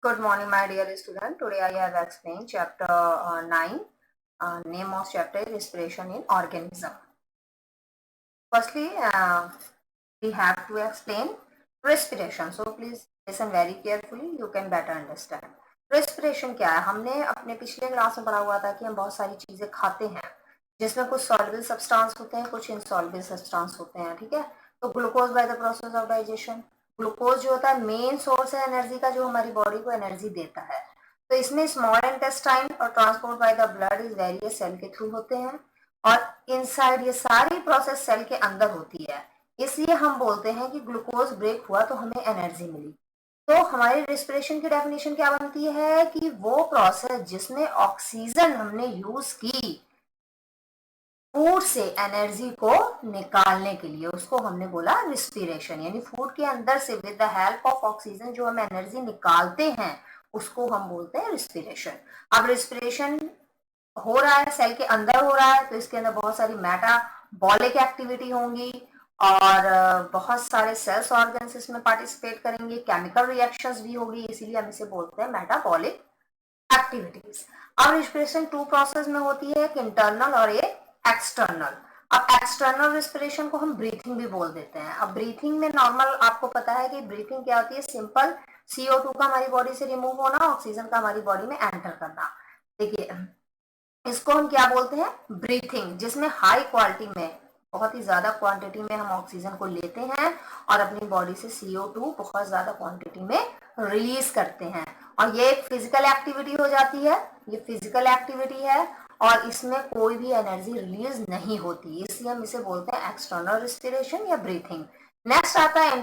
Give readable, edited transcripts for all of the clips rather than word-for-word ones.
Good morning, my dear student. Today I have explained chapter 9. Name of chapter is respiration in organism. Firstly, we have to explain respiration. So please listen very carefully. You can better understand. Respiration क्या है? हमने अपने पिछले class में पढ़ा हुआ था कि हम बहुत सारी चीजें खाते हैं जिसमें कुछ सॉल्युबल सब्सटेंस होते हैं, कुछ इनसॉल्युबल सब्सटेंस होते हैं. ठीक है, तो glucose by the process of digestion, glucose जो होता है मेन सोर्स है एनर्जी का, जो हमारी बॉडी को एनर्जी देता है. तो इसमें स्मॉल इंटेस्टाइन और transport by the blood is various cell के थ्रू होते हैं और इनसाइड ये सारी प्रोसेस सेल के अंदर होती है. इसलिए हम बोलते हैं कि ग्लूकोज ब्रेक हुआ तो हमें एनर्जी मिली. तो हमारी रेस्पिरेशन की डेफिनेशन क्या बनती है कि वो प्रोसेस जिसमें ऑक्सीजन हमने यूज की फूड से एनर्जी को निकालने के लिए, उसको हमने बोला रिस्पिरेशन. यानी फूड के अंदर से with the help of oxygen जो हम एनर्जी निकालते हैं उसको हम बोलते हैं रिस्पिरेशन. अब रिस्पिरेशन हो रहा है सेल के अंदर हो रहा है तो इसके अंदर बहुत सारी मेटाबॉलिक एक्टिविटी होंगी और बहुत सारे सेल्स ऑर्गन्स इसमें पार्टिसिपेट करेंगे, केमिकल रिएक्शंस भी होगी, इसीलिए हम इसे बोलते हैं मेटाबॉलिक एक्टिविटीज. अब रिस्पिरेशन टू प्रोसेस में होती है, एक इंटरनल और एक एक्सटर्नल. अब एक्सटर्नल रिस्पिरेशन को हम ब्रीथिंग भी बोल देते हैं. अब ब्रीथिंग में नॉर्मल आपको पता है कि ब्रीथिंग क्या होती है, सिंपल CO2 का हमारी बॉडी से रिमूव होना, ऑक्सीजन का हमारी बॉडी में एंटर करना. देखिए इसको हम क्या बोलते हैं, ब्रीथिंग, जिसमें हाई क्वालिटी में बहुत ही ज्यादा क्वांटिटी में हम ऑक्सीजन को लेते हैं और अपनी बॉडी से CO2 बहुत ज्यादा क्वांटिटी में रिलीज करते हैं. और ये एक फिजिकल एक्टिविटी हो जाती है, ये फिजिकल एक्टिविटी है और इसमें कोई भी एनर्जी रिलीज नहीं होती, इसलिए हम इसे बोलते हैं एक्सटर्नल रिस्पिरेशन या ब्रीथिंग. नेक्स्ट आता है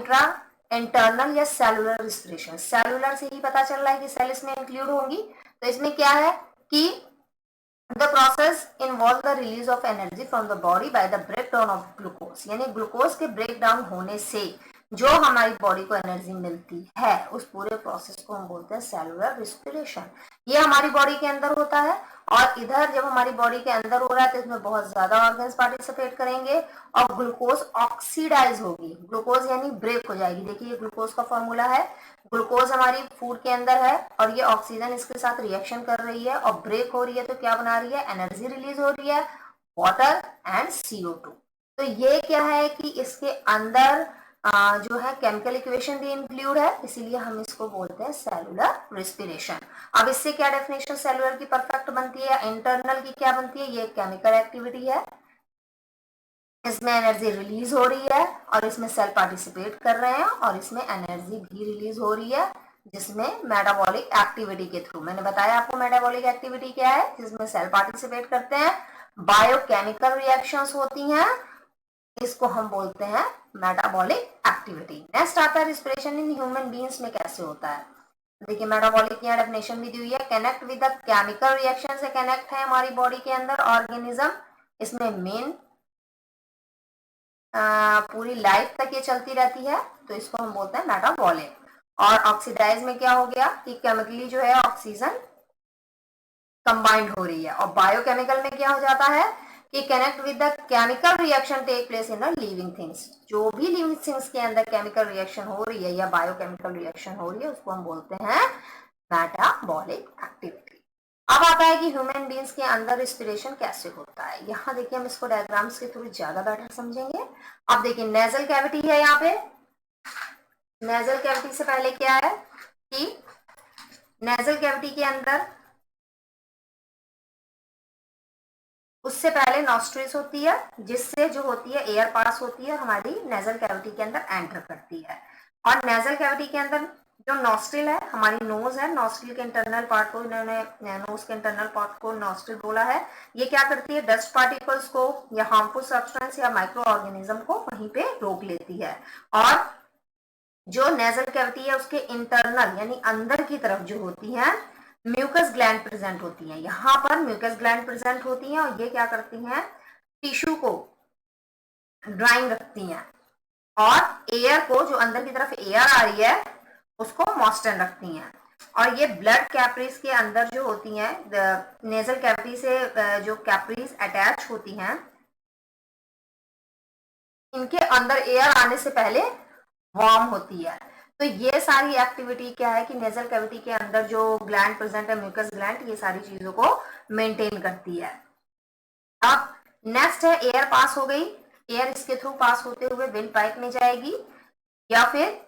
इंटरनल या सेलुलर रिस्पिरेशन. सेलुलर से ही पता चल रहा है कि सेल इसमें इंक्लूड होंगी. तो इसमें क्या है कि the process involve the release of energy from the body by the breakdown of glucose. यानी ग्लूकोज के ब्रेकडाउन होने से जो हमारी बॉडी को एनर्जी मिलती है उस पूरे प्रोसेस को हम बोलते हैं सेलुलर रिस्पिरेशन. ये हमारी बॉडी के अंदर होता है और इधर जब हमारी बॉडी के अंदर हो रहा है तो इसमें बहुत ज्यादा ऑर्गन्स पार्टिसिपेट करेंगे और ग्लूकोज ऑक्सीडाइज होगी. ग्लूकोज यानी ब्रेक हो जाएगी. देखिए ये ग्लूकोज का फॉर्मूला है, ग्लूकोज हमारी फूड के अंदर है और ये ऑक्सीजन इसके साथ रिएक्शन कर रही है और ब्रेक हो रही है तो क्या बना रही है, एनर्जी रिलीज हो रही है, वाटर एंड CO2. तो ये क्या है कि इसके अंदर जो है केमिकल इक्वेशन भी इंक्लूड है, इसीलिए हम इसको बोलते हैं सेलुलर रिस्पिरेशन. अब इससे क्या डेफिनेशन सेलुलर की परफेक्ट बनती है, इंटरनल की क्या बनती है, ये केमिकल एक्टिविटी है, इसमें एनर्जी रिलीज हो रही है और इसमें सेल पार्टिसिपेट कर रहे हैं और इसमें एनर्जी भी रिलीज हो रही है जिसमें मेटाबॉलिक एक्टिविटी के थ्रू. मैंने बताया आपको मेटाबॉलिक एक्टिविटी क्या है, जिसमें सेल पार्टिसिपेट करते हैं, बायोकेमिकल रिएक्शंस होती हैं, इसको हम बोलते हैं मेटाबॉलिक एक्टिविटी. नेक्स्ट आता है रिस्पिरेशन इन ह्यूमन बीइंग्स में कैसे होता है. देखिए मेटाबॉलिक की डेफिनेशन भी दी हुई है, connect with the chemical reaction से कनेक्ट है हमारी बॉडी के अंदर ऑर्गेनिज्म. इसमें मेन पूरी लाइफ तक ये चलती रहती है तो इसको हम बोलते हैं मेटाबॉलिक. और ऑक्सीडाइज में क्या हो गया कि केमिकली जो है ऑक्सीजन कंबाइंड हो रही है. और बायोकेमिकल में क्या हो जाता है कि connect with the chemical reaction take place in the living things. जो भी लिविंग थिंग्स के अंदर केमिकल रिएक्शन हो रही है या बायोकेमिकल रिएक्शन हो रही है उसको हम बोलते हैं मेटाबॉलिक एक्टिविटी. अब आता है कि ह्यूमन बीइंग्स के अंदर रिस्पिरेशन कैसे होता है. यहाँ देखिए हम इसको डायग्राम्स के थ्रू ज्यादा बेटर समझेंगे. अब देखिए नेजल कैविटी है, यहाँ पे नेजल कैविटी से पहले क्या है कि नेजल कैविटी के अंदर उससे पहले नॉस्ट्रिल्स होती है जिससे जो होती है एयर पास होती है हमारी नेजल कैविटी के अंदर एंटर करती है. और नेजल कैविटी के अंदर जो नॉस्ट्रिल है, हमारी नोज है, नॉस्ट्रिल के इंटरनल पार्ट को इन्होंने नोज के इंटरनल पार्ट को नॉस्ट्रिल बोला है. ये क्या करती है, डस्ट पार्टिकल्स को या हार्मफुल सब्सटेंस या माइक्रो ऑर्गेनिज्म को वहीं पे रोक लेती है. और जो नेजल कैविटी है उसके इंटरनल यानी अंदर की तरफ जो होती है म्यूकस ग्लैंड प्रेजेंट होती हैं. यहाँ पर म्यूकस ग्लैंड प्रेजेंट होती हैं और ये क्या करती हैं, टिश्यू को ड्राइंग रखती हैं और एयर को, जो अंदर की तरफ एयर आ रही है उसको मॉइस्चर रखती हैं. और ये ब्लड कैपरीज के अंदर जो होती हैं, नेजल कैविटी से जो कैपरीज अटैच होती हैं इनके अंदर एयर आने से पहले वार्म होती है. तो ये सारी एक्टिविटी क्या है कि नेजल कैविटी के अंदर जो ग्लैंड प्रेजेंट है, म्यूकस ग्लैंड, ये सारी चीजों को मेंटेन करती है। अब नेक्स्ट है एयर पास हो गई, एयर इसके थ्रू पास होते हुए विंड पाइप में जाएगी, या फिर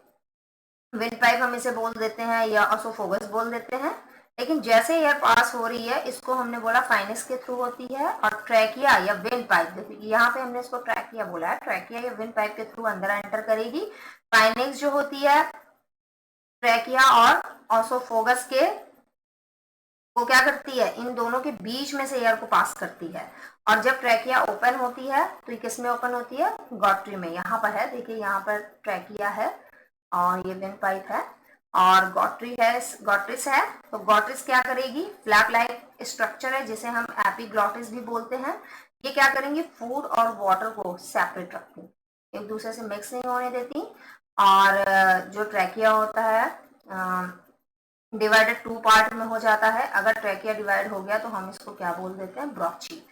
विंड पाइप हम इसे बोल देते हैं या ऑसोफोगस बोल देते हैं। लेकिन जैसे एयर पास हो रही है, इसको हमने बोला फाइनस के थ्रू होती है, और ट्रैकिया या विंड पाइप, देखिए यहाँ पे हमने इसको ट्रैकिया बोला है, ट्रैकिया या विंड पाइप के थ्रू अंदर एंटर करेगी। फाइनेक्स जो होती है ट्रैकिया और ऑसोफोगस के, वो क्या करती है, इन दोनों के बीच में से एयर को पास करती है। और जब ट्रैकिया ओपन होती है तो ये किस में ओपन होती है, गॉट्री में। यहाँ पर है, देखिए यहाँ पर ट्रैकिया है और ये विंड पाइप है और गॉट्री है, गॉट्रिस है। तो गॉट्रिस क्या करेगी, फ्लैप लाइक स्ट्रक्चर है जिसे हम एपिग्लॉटिस भी बोलते हैं। ये क्या करेंगी, फूड और वाटर को सेपरेट रखती, एक दूसरे से मिक्स नहीं होने देती। और जो ट्रैकिया होता है डिवाइडेड 2 पार्ट में हो जाता है। अगर ट्रैकिया डिवाइड हो गया तो हम इसको क्या बोल देते हैं, ब्रोची,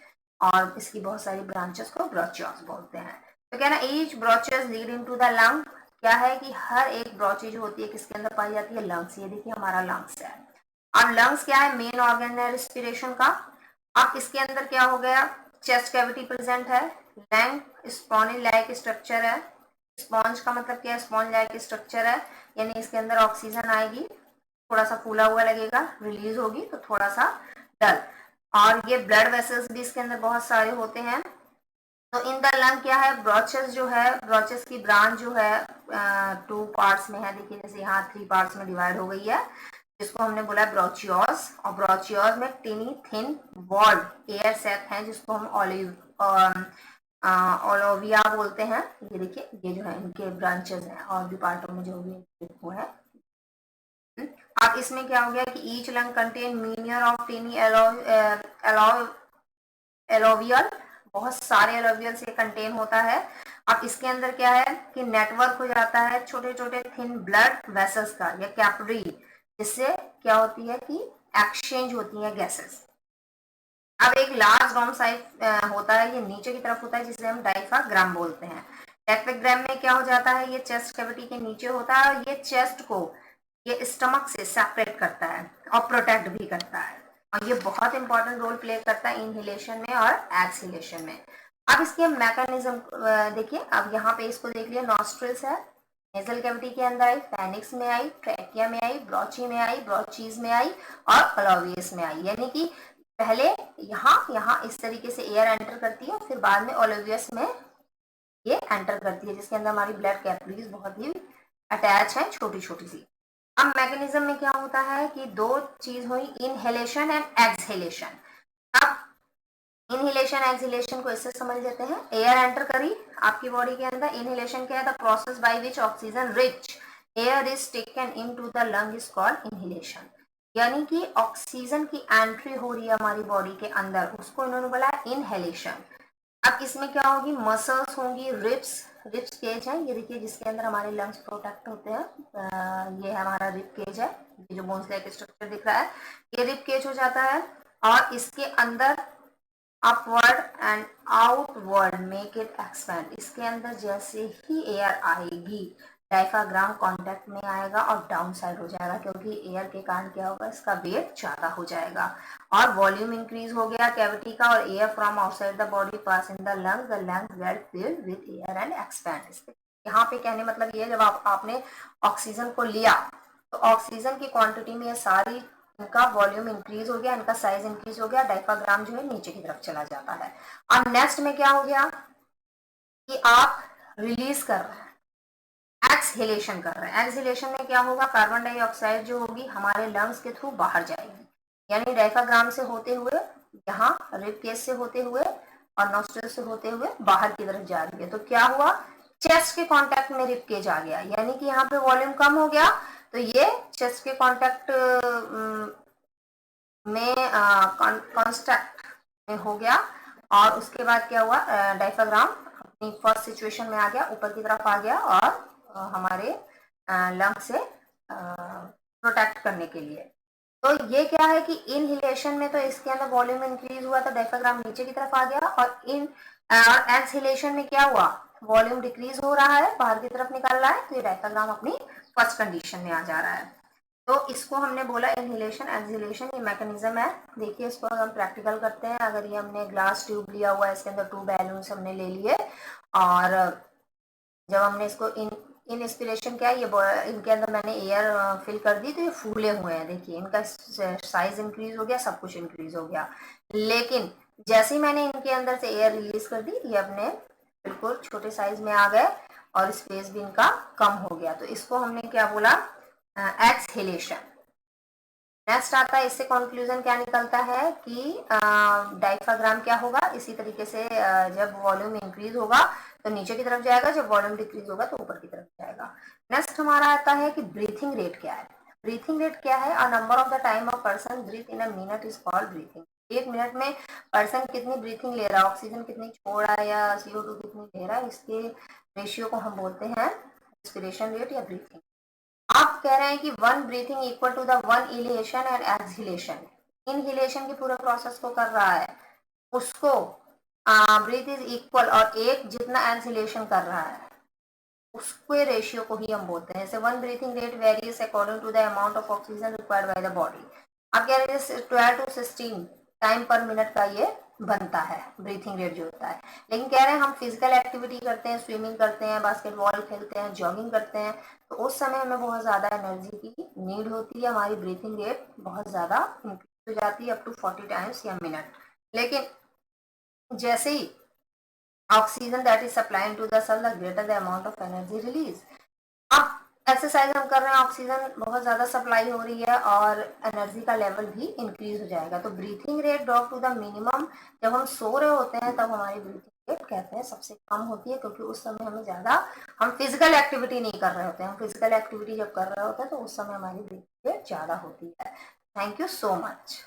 और इसकी बहुत सारी ब्रांचेस को ब्रोचियस बोलते हैं। तो क्या ना, each bronchus lead into the lung, क्या है कि हर एक ब्रोची जो होती है किसके अंदर पाई जाती है, लंग्स। ये देखिए हमारा लंग्स है। अब लंग्स क्या है, मेन ऑर्गन है रेस्पिरेशन का। अब इसके अंदर क्या हो गया, चेस्ट कैविटी प्रेजेंट है, लंग स्पॉन्ज लाइक स्ट्रक्चर है। स्पॉन्ज का मतलब क्या है, स्पॉन्ज लाइक स्ट्रक्चर है, यानी इसके अंदर ऑक्सीजन आएगी, थोड़ा सा फूला हुआ लगेगा, रिलीज होगी तो थोड़ा सा डल। और ये ब्लड वेसल्स भी इसके अंदर बहुत सारे होते हैं। तो इन द लंग क्या है, ब्रोचेस जो है, ब्रोचेस की ब्रांच जो है 2 पार्ट्स में है। देखिए जैसे यहाँ 3 पार्ट्स में डिवाइड हो गई है, जिसको हमने बोला ब्रोचियोस। और ब्रोचियोस में tiny thin walled air sac है, जिसको हम ओलोविया बोलते हैं। ये देखिए ये जो है इनके ब्रांचेस हैं, और भी पार्टों में जो भी वो है। अब इसमें क्या हो गया कि each lung contain millions of tiny alveoli, बहुत सारे एलोवियल से कंटेन होता है। अब इसके अंदर क्या है कि नेटवर्क हो जाता है छोटे छोटे थिन ब्लड वेसल्स का या कैपिलरी, जिससे क्या होती है कि एक्सचेंज होती है गैसेस। अब एक लार्ज डोम साइज होता है, ये नीचे की तरफ होता है, जिसे हम डायफ्राग्राम बोलते हैं। डायफ्राग्राम में क्या हो जाता है, ये चेस्ट कैविटी के नीचे होता है, और ये चेस्ट को ये स्टमक से सेपरेट करता है और प्रोटेक्ट भी करता है। और ये बहुत इंपॉर्टेंट रोल प्ले करता है इनहेलेशन में और एक्सहेलेशन में। अब इसके मैकेनिज्म देखिए, अब यहाँ पे इसको देख लिया, नॉस्ट्रिल्स है, नेजल कैविटी के अंदर आई, फेनिक्स में आई, ट्रैकिया में आई, ब्रोची में आई, ब्रोचीज में आई और ओलोवियस में आई। यानी कि पहले यहाँ इस तरीके से एयर एंटर करती है, फिर बाद में ओलोवियस में ये एंटर करती है, जिसके अंदर हमारी ब्लड कैपिलरीज बहुत ही अटैच है, छोटी छोटी सी। अब मैकेनिज्म में क्या होता है कि 2 चीज हुई, इनहेलेशन एंड एक्सहेलेशन। अब इनहेलेशन एक्सहेलेशन को इससे समझ लेते हैं, एयर एंटर करी आपकी बॉडी के अंदर। इनहेलेशन क्या है, the process by which oxygen rich air is taken into the lung is called inhalation. यानी कि ऑक्सीजन की एंट्री हो रही है हमारी बॉडी के अंदर, उसको इन्होंने बोला इनहेलेशन। अब इसमें क्या होगी, मसल्स होंगी, रिब्स, रिब्स केज है, ये देखिए जिसके अंदर हमारे लंग्स प्रोटेक्ट होते हैं। ये हमारा रिब केज है, ये जो बोन्स लाइक स्ट्रक्चर दिख रहा है, ये रिब केज हो जाता है। और इसके अंदर upward and outward make it expand, इसके अंदर जैसे ही एयर आएगी डायफ्राग्राम कांटेक्ट में आएगा और डाउन साइड हो जाएगा, क्योंकि एयर के कारण क्या होगा, इसका वेट ज्यादा हो जाएगा और वॉल्यूम इंक्रीज हो गया कैविटी का, और air from outside the body pass in the lungs get filled with air and expand. यहाँ पे कहने मतलब ये, जब आपने ऑक्सीजन को लिया तो ऑक्सीजन की क्वांटिटी में ये सारी, इनका वॉल्यूम इंक्रीज हो गया, इनका साइज इंक्रीज हो गया, डायफ्राग्राम जो है नीचे की तरफ चला जाता है। अब नेक्स्ट में क्या हो गया कि आप रिलीज कर रहे हैं, एक्सहेलेशन कर रहे हैं। एक्सहेलेशन में क्या होगा, कार्बन डाइऑक्साइड जो होगी हमारे लंग्स के थ्रू बाहर जाएगी, यानी डायफ्राग्राम से होते हुए, यहाँ रिब केस से होते हुए और नॉस्ट्रिल से होते हुए बाहर की तरफ जा रही है। तो क्या हुआ, चेस्ट के कांटेक्ट में रिब केज आ गया, यानी कि यहाँ पे वॉल्यूम कम हो गया, तो ये चेस्ट के कांटेक्ट में कांस्टेंट में हो गया। और उसके बाद क्या हुआ, डायफ्राग्राम अपनी फर्स्ट सिचुएशन में आ गया, ऊपर की तरफ आ गया, और हमारे लंग से प्रोटेक्ट करने के लिए। तो ये क्या है कि इनहिलेशन में तो इसके अंदर वॉल्यूम इंक्रीज हुआ, तो डायफ्राग्राम नीचे की तरफ आ गया, और एक्सहिलेशन में क्या हुआ, वॉल्यूम डिक्रीज हो रहा है, बाहर की तरफ निकल रहा है, तो ये डायफ्राग्राम अपनी फर्स्ट कंडीशन में आ जा रहा है। तो इसको हमने बोला इनहेलेशन एक्सहेलेशन, ये मैकेनिज्म है। देखिए इसको हम प्रैक्टिकल करते हैं। अगर ये हमने ग्लास ट्यूब लिया हुआ है, इसके अंदर 2 बैलून्स हमने ले लिए, और जब हमने इसको इंस्पिरेशन किया, ये इनके अंदर मैंने एयर फिल कर दी, तो ये फूले हुए हैं। देखिए इनका साइज इंक्रीज हो गया, सब कुछ इंक्रीज हो गया। लेकिन जैसे ही मैंने इनके अंदर से एयर रिलीज कर दी, ये अपने बिल्कुल छोटे साइज में आ गए और स्पेस भी इनका कम हो गया। तो इसको हमने क्या बोला, एक्सहेलेशन। नेक्स्ट आता है, इससे कंक्लूजन क्या निकलता है कि डायफ्राग्राम क्या होगा, इसी तरीके से जब वॉल्यूम इंक्रीज होगा तो नीचे की तरफ जाएगा, जब वॉल्यूम डिक्रीज होगा तो ऊपर की तरफ जाएगा। नेक्स्ट हमारा आता है कि ब्रीथिंग रेट क्या है। ब्रीथिंग रेट क्या है, a number of the time of person breath in a minute is called breathing. 1 minute में पर्सन कितनी ब्रीथिंग ले रहा है, ऑक्सीजन कितनी छोड़ रहा है या CO2 कितनी ले रहा है, इसके रेशियो को हम बोलते हैं रेस्पिरेशन रेट या ब्रीथिंग। आप कह रहे हैं कि 1 breathing equal to the 1 inhalation and exhalation. Inhalation की पूरे प्रोसेस को कर रहा है, उसको ब्रीथ इज इक्वल, और एक जितना एक्सहेलेशन कर रहा है उसके रेशियो को ही हम बोलते हैं। जैसे 1 breathing rate varies according to the amount of oxygen required by the body. आप कह रहे हैं 12 to 16 टाइम पर मिनट का ये बनता है ब्रीथिंग रेट जो होता है। लेकिन कह रहे हैं हम फिजिकल एक्टिविटी करते हैं, स्विमिंग करते हैं, बास्केटबॉल खेलते हैं, जॉगिंग करते हैं, तो उस समय हमें बहुत ज्यादा एनर्जी की नीड होती है, हमारी ब्रीथिंग रेट बहुत ज्यादा इंक्रीज हो जाती है, अप टू 40 टाइम्स या मिनट। लेकिन जैसे ही oxygen that is supplying to the cell, the greater the amount of energy release. अब एक्सरसाइज हम कर रहे हैं, ऑक्सीजन बहुत ज्यादा सप्लाई हो रही है और एनर्जी का लेवल भी इंक्रीज हो जाएगा। तो breathing rate drop to the minimum जब हम सो रहे होते हैं, तब हमारी ब्रीथिंग रेट कहते हैं सबसे कम होती है, क्योंकि उस समय हमें ज्यादा हम फिजिकल एक्टिविटी नहीं कर रहे होते हैं। हम फिजिकल एक्टिविटी जब कर रहे होते हैं तो उस समय हमारी ब्रीथिंग रेट ज्यादा होती है। Thank you so much.